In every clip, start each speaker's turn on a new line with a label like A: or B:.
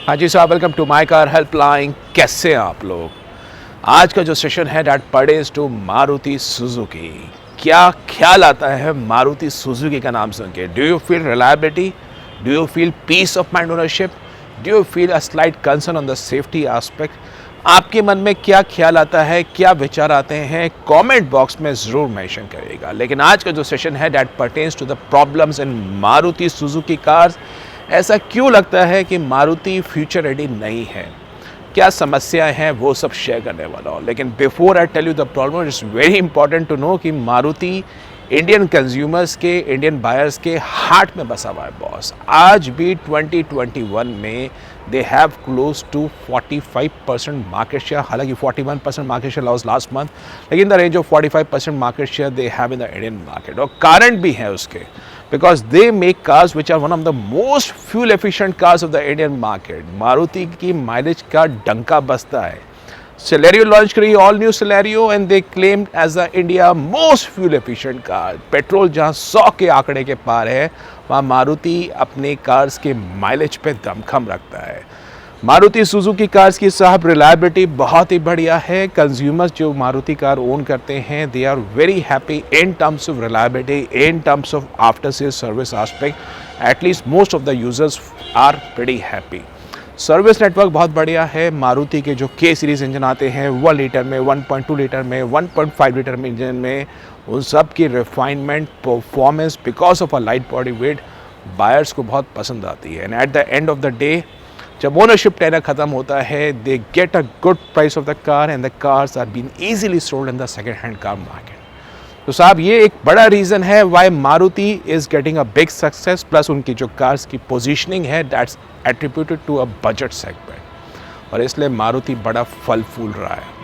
A: हाँ जी साहब, welcome to my car helpline. कैसे हैं आप लोग? आज का जो सेशन है that pertains to Maruti Suzuki. क्या ख्याल आता है मारुति सुजुकी का नाम सुन के? Do you feel reliability? Do you feel peace of mind ownership? Do you feel a slight concern on the safety aspect? आपके मन में क्या ख्याल आता है, क्या विचार आते हैं, कमेंट बॉक्स में ज़रूर मेंशन करिएगा। लेकिन आज का जो सेशन है that pertains to the problems in Maruti Suzuki cars. ऐसा क्यों लगता है कि मारुति फ्यूचर रेडी नहीं है, क्या समस्याएं हैं, वो सब शेयर करने वाला हूँ। लेकिन before I tell you the problem, it's very important to know कि मारुति इंडियन कंज्यूमर्स के, इंडियन बायर्स के हार्ट में बसा हुआ है बॉस। आज भी 2021 में they have close to 45% market share. हालांकि 41% market share loss last month, लेकिन the range of 45% market share they have in the Indian market. और कारण भी है उसके, because they make cars which are one of the most fuel efficient cars of the Indian market. Maruti की mileage का डंका बजता है। Celerio लॉन्च करी, all new Celerio, and they claimed as the India most fuel efficient car. Petrol जहां 100 के आंकड़े के पार है, वहां मारुति अपने कार्स के माइलेज पे दमखम रखता है। मारुति सुजुकी कार्स की साहब रिलायबिलिटी बहुत ही बढ़िया है। कंज्यूमर्स जो मारुति कार ओन करते हैं, they are very happy in terms of reliability, in terms of after sale service aspect. At least most of the users are pretty happy. Service network बहुत बढ़िया है। मारुति के जो के सीरीज इंजन आते हैं 1 लीटर में, 1.2 लीटर में, 1.5 लीटर में इंजन में, उन सब की refinement, performance, because of a light body weight buyers को बहुत पसंद आती है। And at the end of the day, जब ओनरशिप टेनर खत्म होता है, they get a good price of the car and the cars are been easily sold in the second hand car market. तो साहब ये एक बड़ा रीज़न है why Maruti is getting a big success. Plus उनकी जो कार्स की पोजीशनिंग है that's attributed to a budget segment, और इसलिए मारुति बड़ा फल फूल रहा है।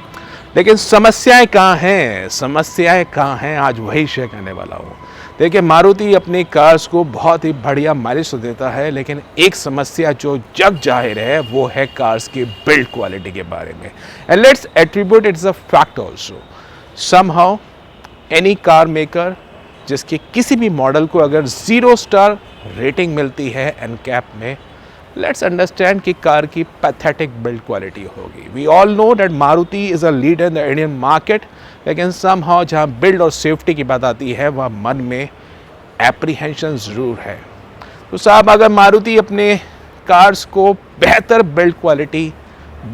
A: लेकिन समस्याएं कहाँ हैं? समस्याएं कहाँ हैं? आज वही शेयर करने वाला हूँ। देखिए, मारुति अपनी कार्स को बहुत ही बढ़िया माइलेज तो देता है, लेकिन एक समस्या जो जग जाहिर है वो है कार्स की बिल्ड क्वालिटी के बारे में। And let's attribute it's a fact also. Somehow any car maker जिसके किसी भी मॉडल को अगर 0 स्टार रेटिंग मिलती है एनकैप में, लेट्स अंडरस्टैंड कि कार की पैथेटिक बिल्ड क्वालिटी होगी। We all know that Maruti is a leader in the Indian market, लेकिन समहाउ जहाँ बिल्ड और सेफ्टी की बात आती है वहाँ मन में एप्रीहेंशन ज़रूर है। तो साहब, अगर मारुति अपने कार्स को बेहतर बिल्ड क्वालिटी,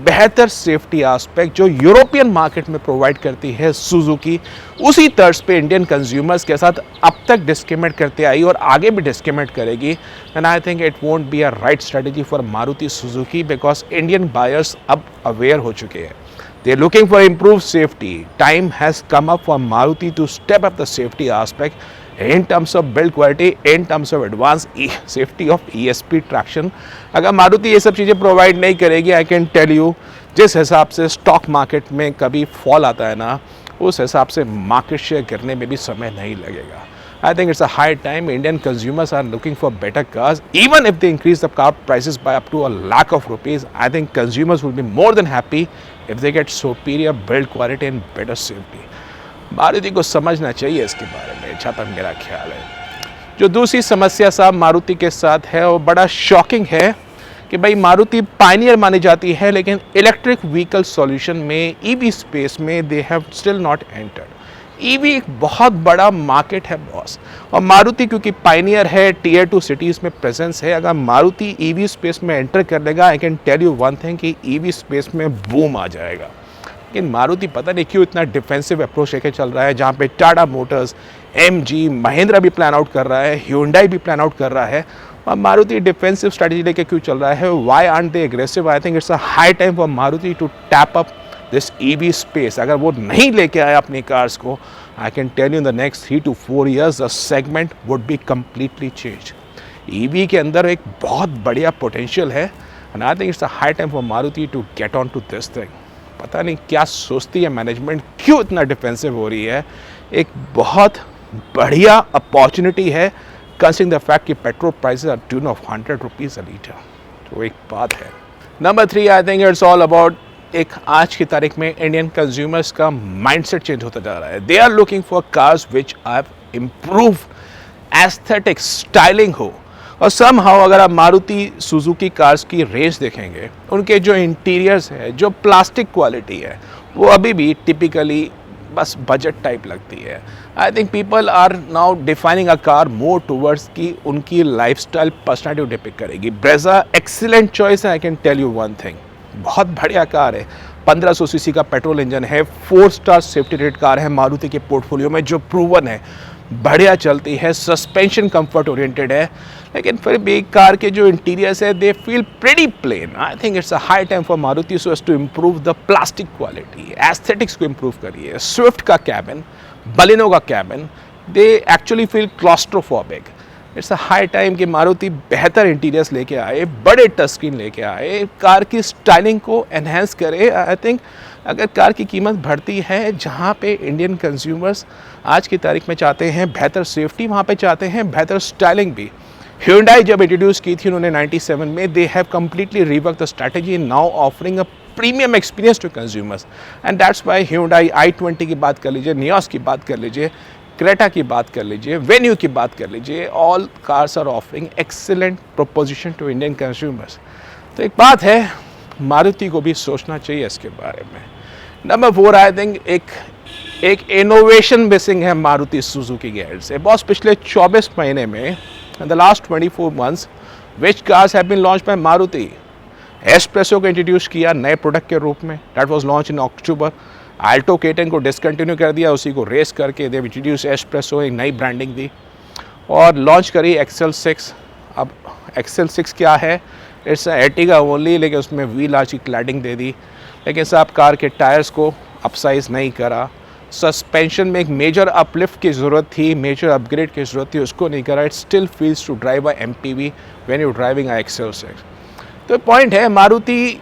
A: बेहतर सेफ्टी एस्पेक्ट जो यूरोपियन मार्केट में प्रोवाइड करती है सुजुकी, उसी तर्ज पे इंडियन कंज्यूमर्स के साथ अब तक डिस्क्रिमिनेट करते आई और आगे भी डिस्क्रिमिनेट करेगी, and I think it won't be a right strategy for Maruti Suzuki, because Indian buyers अब अवेयर हो चुके हैं। They are looking for improved safety. Time has come up for Maruti to step up the safety aspect in terms of build quality, in terms of advanced safety of ESP traction. अगर मारुति ये सब चीज़ें provide नहीं करेगी, आई can tell you, जिस हिसाब से stock market में कभी फॉल आता है ना, उस हिसाब से मार्केट शेयर गिरने में भी समय नहीं लगेगा। I think it's a high time Indian consumers are looking for better cars. Even if they increase the car prices by up to a lakh of rupees, I think consumers will be more than happy if they get superior build quality and better safety. Maruti को समझना चाहिए इसके बारे में, जहाँ तक मेरा ख्याल है। जो दूसरी समस्या साहब मारुति के साथ है वो बड़ा शॉकिंग है कि भाई मारुति पायनियर मानी जाती है, लेकिन इलेक्ट्रिक व्हीकल सॉल्यूशन में, ईवी स्पेस में they have still not entered. EV एक बहुत बड़ा मार्केट है बॉस, और मारुति क्योंकि पायनियर है, टीयर 2 सिटीज़ में प्रेजेंस है। अगर मारुति ईवी स्पेस में एंटर कर लेगा, I can tell you one thing कि ईवी स्पेस में बूम आ जाएगा। लेकिन मारुति पता नहीं क्यों इतना डिफेंसिव अप्रोच लेके चल रहा है, जहाँ पे टाटा मोटर्स, एमजी, महिंद्रा भी प्लान आउट कर रहा है, ह्यूंडई भी प्लान आउट कर रहा है, और मारुति डिफेंसिव स्ट्रेटजी लेके क्यों चल रहा है? Why aren't they aggressive? I think it's a high time for Maruti to tap up this EV space. अगर वो नहीं लेके आया अपनी कार्स को, I can tell you in the next 3 to 4 years the segment would be completely change. EV के अंदर एक बहुत बढ़िया पोटेंशियल है, and I think it's a high time for Maruti to get on to this thing. पता नहीं क्या सोचती है मैनेजमेंट, क्यों इतना डिफेंसिव हो रही है? एक बहुत बढ़िया अपॉर्चुनिटी है, कंसिडरिंग द फैक्ट कि petrol prices are tune of 100 rupees a litre. तो एक बात है। Number 3, I think it's all about, एक आज की तारीख में इंडियन कंज्यूमर्स का माइंडसेट चेंज होता जा रहा है। They are looking for cars which have improve aesthetic styling हो, और समहाउ अगर आप मारुति सुजुकी कार्स की रेंज देखेंगे, उनके जो इंटीरियर्स है, जो प्लास्टिक क्वालिटी है, वो अभी भी टिपिकली बस बजट टाइप लगती है। I think people are now defining a car more towards कि उनकी लाइफस्टाइल पर्सनैलिटी डिपिक्ट करेगी। ब्रेजा एक्सीलेंट चॉइस है, I can tell you one thing, बहुत बढ़िया कार है। 1500 सीसी का पेट्रोल इंजन है, 4 स्टार सेफ्टी रेट कार है मारुति के पोर्टफोलियो में, जो प्रूवन है, बढ़िया चलती है, सस्पेंशन कंफर्ट ओरिएंटेड है। लेकिन फिर भी कार के जो इंटीरियर्स है they feel pretty plain. I think it's a high time for Maruti so as to improve the plastic quality, aesthetics को इम्प्रूव करिए। स्विफ्ट का कैबिन, बलिनो का cabin, they actually feel claustrophobic. It's a high time कि मारुति बेहतर interiors लेके आए, बड़े touch screen लेके आए, कार की स्टाइलिंग को एनहेंस करे। आई थिंक अगर कार की कीमत बढ़ती है, जहाँ पे इंडियन कंज्यूमर्स आज की तारीख में चाहते हैं बेहतर सेफ्टी, वहाँ पे चाहते हैं बेहतर स्टाइलिंग भी। Hyundai जब इंट्रोड्यूस की थी उन्होंने 97 में, they have completely rework the strategy, now offering a premium experience to consumers, and that's why Hyundai i20 की बात कर लीजिए, नियोस की बात कर लीजिए, क्रेटा की बात कर लीजिए, वेन्यू की बात कर लीजिए, all cars are offering excellent proposition to Indian consumers. तो एक बात है, मारुति को भी सोचना चाहिए इसके बारे में। नंबर 4, आई थिंक एक इनोवेशन मिसिंग है मारुति सुजुकी की एंड से। बॉस पिछले 24 महीने में, in the last 24 months, which cars have been launched by Maruti? Espresso को इंट्रोड्यूस किया नए प्रोडक्ट के रूप में, that was launch in October. Alto ketone को डिसकंटिन्यू कर दिया, उसी को रेस करके दे इंट्रोड्यूस एस्प्रेसो, एक नई ब्रांडिंग दी और लॉन्च करी एक्सेल 6। अब एक्सेल 6 क्या है? इट्स एर्टिगा ओनली, लेकिन उसमें व्हील आर्च की क्लैडिंग दे दी, लेकिन साहब कार के टायर्स को अपसाइज नहीं करा। सस्पेंशन में एक मेजर अपलिफ्ट की ज़रूरत थी, मेजर अपग्रेड की ज़रूरत थी, उसको नहीं करा। It still feels to drive a MPV when you driving a XL 6। तो पॉइंट है, मारुति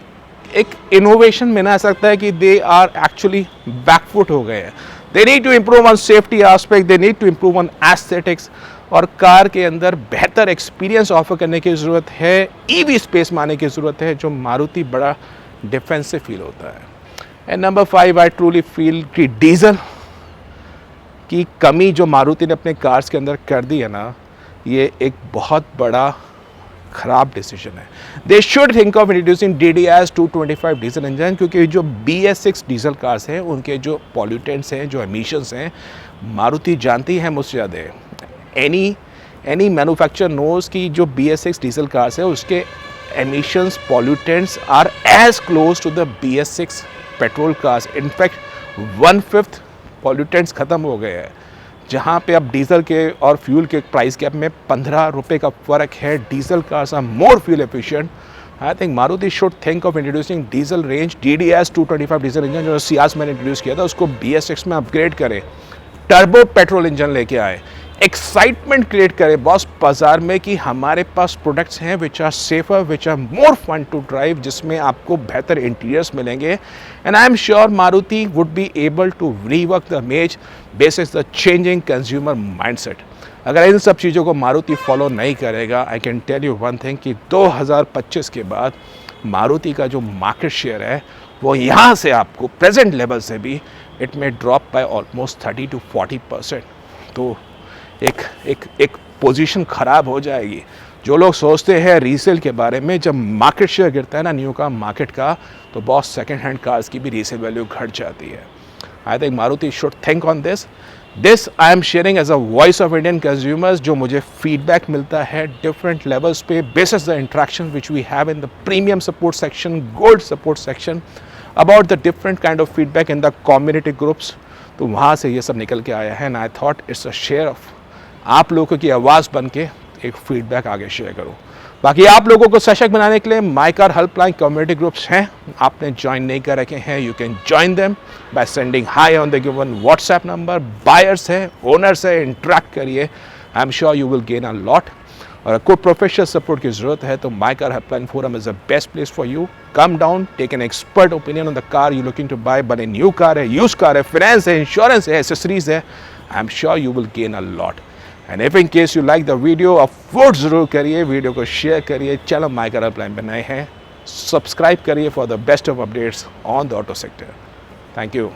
A: एक इनोवेशन में ना सकता है कि दे आर एक्चुअली बैकफुट हो गए हैं। They need to improve on safety aspect, they need to improve on aesthetics, और कार के अंदर बेहतर एक्सपीरियंस ऑफर करने की ज़रूरत है, EV स्पेस में आने की ज़रूरत है, जो मारुति बड़ा डिफेंसिव फील होता है। And number 5, I truly feel कि डीजल की कमी जो मारुति ने अपने कार्स के अंदर कर दी है ना, ये एक बहुत बड़ा ख़राब डिसीजन है। They should think of introducing DDIS 225 diesel engine, क्योंकि जो BS6 डीजल कार्स हैं उनके जो पॉल्यूटेंट्स हैं, जो एमिशंस हैं, मारुति जानती है मुझसे ज़्यादा। एनी मैन्युफैक्चरर नोज की जो BS6 डीजल कार्स है उसके emissions, pollutants are as close to the BS6 petrol cars. In fact 1/5 pollutants ख़त्म हो गए हैं, जहाँ पे अब डीजल के और फ्यूल के प्राइस गैप में 15 रुपये का फ़र्क है। Diesel cars are more fuel efficient. I think Maruti should think of introducing diesel range, DDIS 225 diesel engine जो सियाज मैंने इंट्रोड्यूस किया था, उसको BS6 में अपग्रेड करें, टर्बो पेट्रोल इंजन लेके आए, एक्साइटमेंट क्रिएट करे बॉस बाजार में कि हमारे पास प्रोडक्ट्स हैं which are safer, which are more fun to drive, जिसमें आपको बेहतर इंटीरियर्स मिलेंगे। And I am sure Maruti would be able to rework the image basis the changing consumer mindset. अगर इन सब चीज़ों को मारुति फॉलो नहीं करेगा, I can tell you one thing कि 2025 के बाद मारुति का जो मार्केट शेयर है वो यहाँ से आपको प्रेजेंट लेवल से भी इट में ड्रॉप बाय ऑलमोस्ट 30 to 40%। तो एक पोजीशन ख़राब हो जाएगी। जो लोग सोचते हैं रीसेल के बारे में, जब मार्केट शेयर गिरता है ना न्यू का मार्केट का, तो बहुत सेकेंड हैंड कार्स की भी रीसेल वैल्यू घट जाती है। I think Maruti should think on this I am sharing as a voice of Indian consumers, जो मुझे फीडबैक मिलता है डिफरेंट लेवल्स पे basis the interaction which we have in the premium support section, gold support section, about the different kind of feedback in the community groups. तो वहाँ से ये सब निकल के आया है, and I thought it's a share of आप लोगों की आवाज़ बन के एक फीडबैक आगे शेयर करूं। बाकी आप लोगों को सशक्त बनाने के लिए my car helpline community groups हैं, आपने ज्वाइन नहीं कर रखे हैं, you can join them by sending hi on the given WhatsApp number. Buyers है, ओनर्स है, इंटरेक्ट करिए, I am sure you will gain a lot. और कोई प्रोफेशनल सपोर्ट की ज़रूरत है तो my car helpline forum is the best place for you. Come down, take an expert opinion on the car you looking to bye, बने new car है, use car है, finance है, इंश्योरेंस है, accessories है, आई am sure you will gain a lot. And if in case you like the video, afford ज़रूर करिए, video को share करिए, चैनल माई कार हेल्पलाइन पर नए हैं सब्सक्राइब करिए for the best of updates on the auto sector. Thank you.